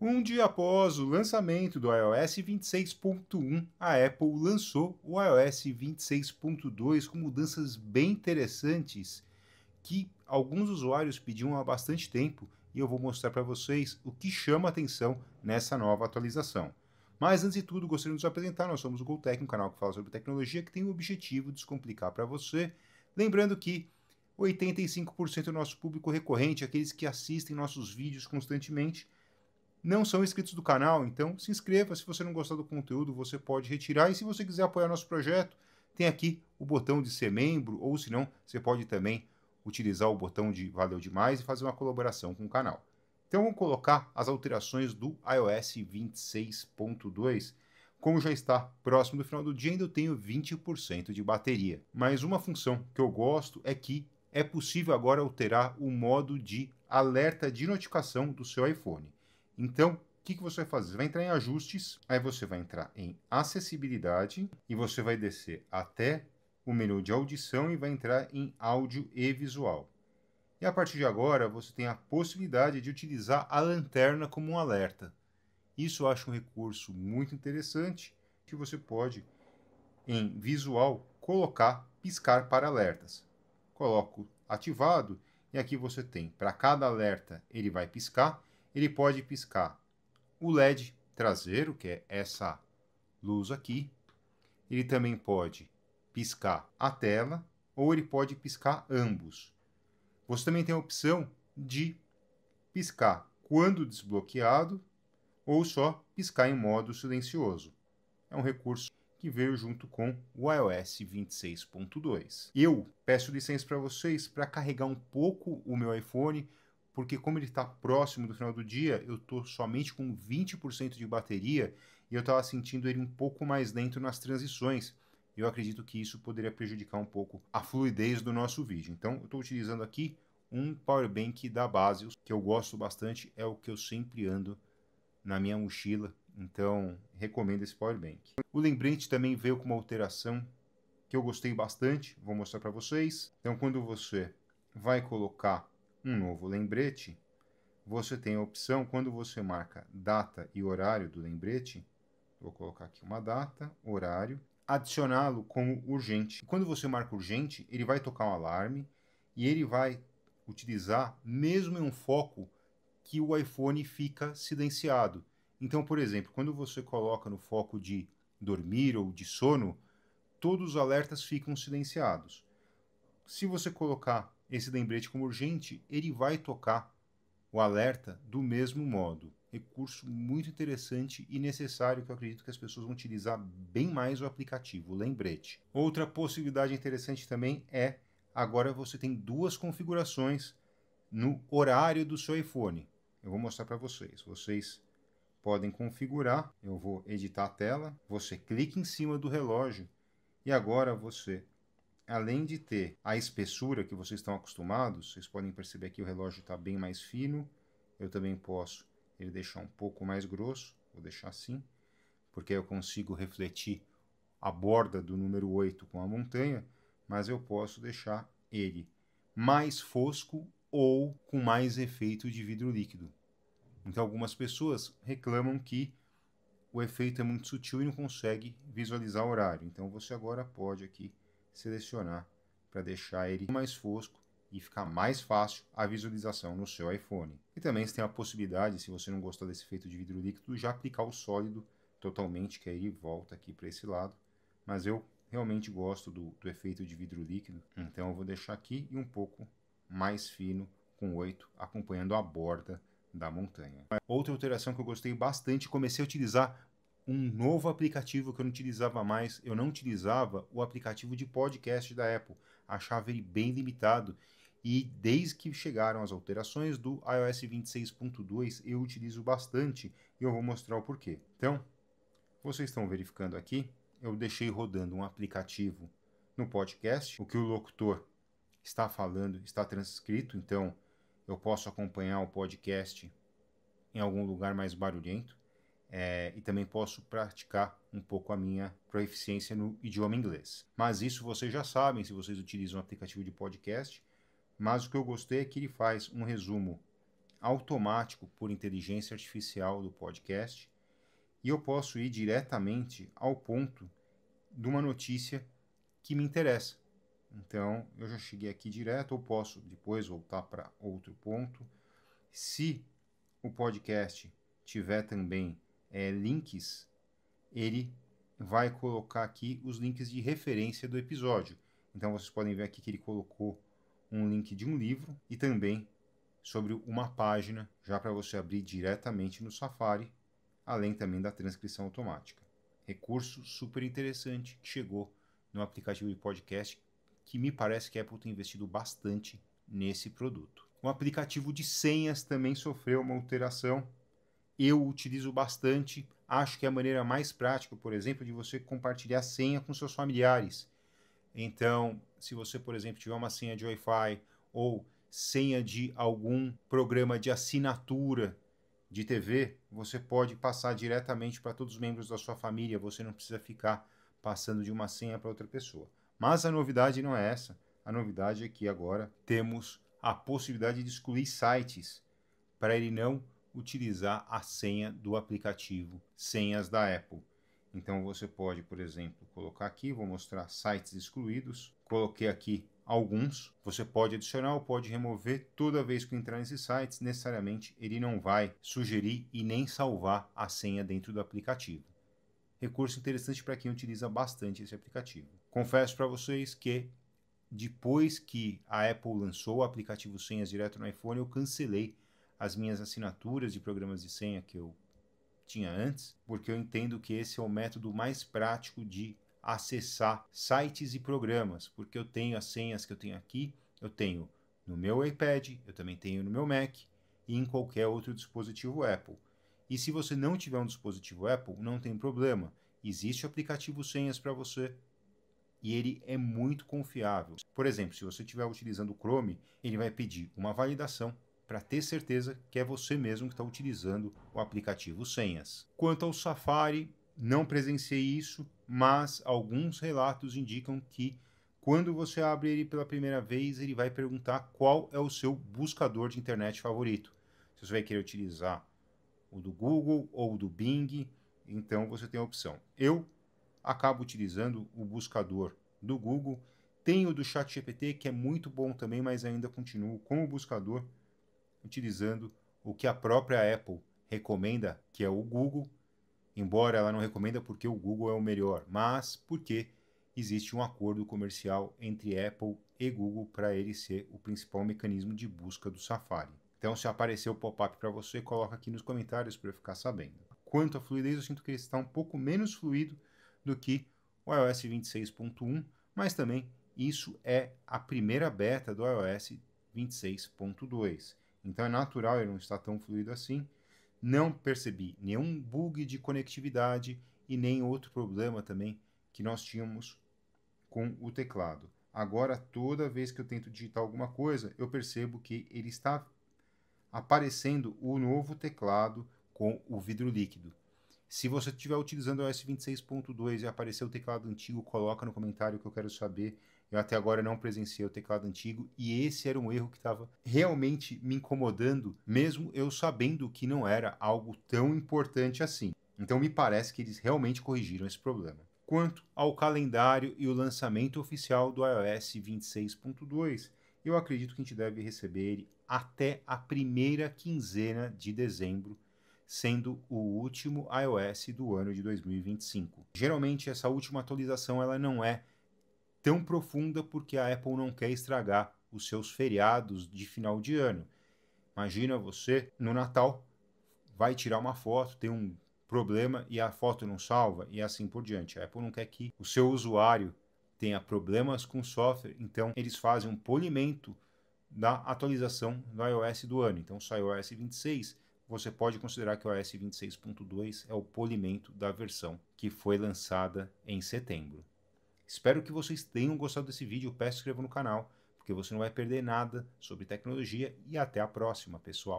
Um dia após o lançamento do iOS 26.1, a Apple lançou o iOS 26.2 com mudanças bem interessantes que alguns usuários pediam há bastante tempo e eu vou mostrar para vocês o que chama a atenção nessa nova atualização. Mas antes de tudo, gostaria de nos apresentar. Nós somos o GoTech, um canal que fala sobre tecnologia que tem o objetivo de descomplicar para você. Lembrando que 85% do nosso público recorrente, aqueles que assistem nossos vídeos constantemente, não são inscritos do canal, então se inscreva. Se você não gostar do conteúdo, você pode retirar. E se você quiser apoiar nosso projeto, tem aqui o botão de ser membro, ou se não, você pode também utilizar o botão de valeu demais e fazer uma colaboração com o canal. Então vamos colocar as alterações do iOS 26.2. Como já está próximo do final do dia, ainda eu tenho 20% de bateria. Mas uma função que eu gosto é que é possível agora alterar o modo de alerta de notificação do seu iPhone. Então, o que você vai fazer? Você vai entrar em ajustes, aí você vai entrar em acessibilidade e você vai descer até o menu de audição e vai entrar em áudio e visual. E a partir de agora, você tem a possibilidade de utilizar a lanterna como um alerta. Isso eu acho um recurso muito interessante, que você pode, em visual, colocar piscar para alertas. Coloco ativado e aqui você tem, para cada alerta, ele vai piscar. Ele pode piscar o LED traseiro, que é essa luz aqui. Ele também pode piscar a tela, ou ele pode piscar ambos. Você também tem a opção de piscar quando desbloqueado, ou só piscar em modo silencioso. É um recurso que veio junto com o iOS 26.2. Eu peço licença para vocês para carregar um pouco o meu iPhone, porque como ele está próximo do final do dia, eu estou somente com 20% de bateria e eu estava sentindo ele um pouco mais lento nas transições. Eu acredito que isso poderia prejudicar um pouco a fluidez do nosso vídeo. Então, eu estou utilizando aqui um powerbank da Basius, que eu gosto bastante, é o que eu sempre ando na minha mochila, então recomendo esse powerbank. O lembrete também veio com uma alteração que eu gostei bastante, vou mostrar para vocês. Então, quando você vai colocar um novo lembrete, você tem a opção, quando você marca data e horário do lembrete, vou colocar aqui uma data, horário, adicioná-lo como urgente. Quando você marca urgente, ele vai tocar um alarme e ele vai utilizar mesmo em um foco que o iPhone fica silenciado. Então, por exemplo, quando você coloca no foco de dormir ou de sono, todos os alertas ficam silenciados. Se você colocar esse lembrete como urgente, ele vai tocar o alerta do mesmo modo. Recurso muito interessante e necessário que eu acredito que as pessoas vão utilizar bem mais o aplicativo, o lembrete. Outra possibilidade interessante também é, agora você tem duas configurações no horário do seu iPhone. Eu vou mostrar para vocês. Vocês podem configurar. Eu vou editar a tela. Você clica em cima do relógio e agora você, além de ter a espessura que vocês estão acostumados, vocês podem perceber que o relógio está bem mais fino. Eu também posso ele deixar um pouco mais grosso. Vou deixar assim, porque eu consigo refletir a borda do número 8 com a montanha, mas eu posso deixar ele mais fosco ou com mais efeito de vidro líquido. Então, algumas pessoas reclamam que o efeito é muito sutil e não consegue visualizar o horário. Então, você agora pode aqui selecionar para deixar ele mais fosco e ficar mais fácil a visualização no seu iPhone. E também você tem a possibilidade, se você não gostar desse efeito de vidro líquido, já aplicar o sólido totalmente, que aí volta aqui para esse lado. Mas eu realmente gosto do efeito de vidro líquido, então eu vou deixar aqui e um pouco mais fino com 8, acompanhando a borda da montanha. Outra alteração que eu gostei bastante, comecei a utilizar um novo aplicativo que eu não utilizava mais. Eu não utilizava o aplicativo de podcast da Apple, achava ele bem limitado. E desde que chegaram as alterações do iOS 26.2, eu utilizo bastante e eu vou mostrar o porquê. Então, vocês estão verificando aqui, eu deixei rodando um aplicativo no podcast. O que o locutor está falando está transcrito, então eu posso acompanhar o podcast em algum lugar mais barulhento e também posso praticar um pouco a minha proficiência no idioma inglês. Mas isso vocês já sabem se vocês utilizam o aplicativo de podcast, mas o que eu gostei é que ele faz um resumo automático por inteligência artificial do podcast e eu posso ir diretamente ao ponto de uma notícia que me interessa. Então, eu já cheguei aqui direto, ou posso depois voltar para outro ponto. Se o podcast tiver também links, ele vai colocar aqui os links de referência do episódio. Então, vocês podem ver aqui que ele colocou um link de um livro e também sobre uma página, já para você abrir diretamente no Safari, além também da transcrição automática. Recurso super interessante que chegou no aplicativo de podcast, que me parece que a Apple tem investido bastante nesse produto. O aplicativo de senhas também sofreu uma alteração. Eu utilizo bastante, acho que é a maneira mais prática, por exemplo, de você compartilhar senha com seus familiares. Então, se você, por exemplo, tiver uma senha de Wi-Fi ou senha de algum programa de assinatura de TV, você pode passar diretamente para todos os membros da sua família, você não precisa ficar passando de uma senha para outra pessoa. Mas a novidade não é essa. A novidade é que agora temos a possibilidade de excluir sites para ele não utilizar a senha do aplicativo Senhas da Apple. Então você pode, por exemplo, colocar aqui, vou mostrar sites excluídos. Coloquei aqui alguns. Você pode adicionar ou pode remover toda vez que entrar nesses sites. Necessariamente ele não vai sugerir e nem salvar a senha dentro do aplicativo. Recurso interessante para quem utiliza bastante esse aplicativo. Confesso para vocês que depois que a Apple lançou o aplicativo Senhas direto no iPhone, eu cancelei as minhas assinaturas de programas de senha que eu tinha antes, porque eu entendo que esse é o método mais prático de acessar sites e programas, porque eu tenho as senhas que eu tenho aqui, eu tenho no meu iPad, eu também tenho no meu Mac e em qualquer outro dispositivo Apple. E se você não tiver um dispositivo Apple, não tem problema. Existe o aplicativo Senhas para você e ele é muito confiável. Por exemplo, se você estiver utilizando o Chrome, ele vai pedir uma validação para ter certeza que é você mesmo que está utilizando o aplicativo Senhas. Quanto ao Safari, não presenciei isso, mas alguns relatos indicam que quando você abre ele pela primeira vez, ele vai perguntar qual é o seu buscador de internet favorito. Se você vai querer utilizar o do Google ou o do Bing, então você tem a opção. Eu acabo utilizando o buscador do Google, tenho o do ChatGPT, que é muito bom também, mas ainda continuo com o buscador, utilizando o que a própria Apple recomenda, que é o Google, embora ela não recomenda porque o Google é o melhor, mas porque existe um acordo comercial entre Apple e Google para ele ser o principal mecanismo de busca do Safari. Então, se aparecer o pop-up para você, coloca aqui nos comentários para eu ficar sabendo. Quanto à fluidez, eu sinto que ele está um pouco menos fluido do que o iOS 26.1, mas também isso é a primeira beta do iOS 26.2. Então é natural ele não estar tão fluido assim. Não percebi nenhum bug de conectividade e nem outro problema também que nós tínhamos com o teclado. Agora, toda vez que eu tento digitar alguma coisa, eu percebo que ele está aparecendo o novo teclado com o vidro líquido. Se você estiver utilizando o iOS 26.2 e aparecer o teclado antigo, coloca no comentário que eu quero saber. Eu até agora não presenciei o teclado antigo e esse era um erro que estava realmente me incomodando, mesmo eu sabendo que não era algo tão importante assim. Então me parece que eles realmente corrigiram esse problema. Quanto ao calendário e o lançamento oficial do iOS 26.2, eu acredito que a gente deve receber ele até a primeira quinzena de dezembro, sendo o último iOS do ano de 2025. Geralmente essa última atualização ela não é tão profunda porque a Apple não quer estragar os seus feriados de final de ano. Imagina você no Natal vai tirar uma foto, tem um problema e a foto não salva e assim por diante. A Apple não quer que o seu usuário tenha problemas com o software, então eles fazem um polimento da atualização do iOS do ano. Então sai o iOS 26, você pode considerar que o iOS 26.2 é o polimento da versão que foi lançada em setembro. Espero que vocês tenham gostado desse vídeo. Peço que se inscreva no canal, porque você não vai perder nada sobre tecnologia. E até a próxima, pessoal.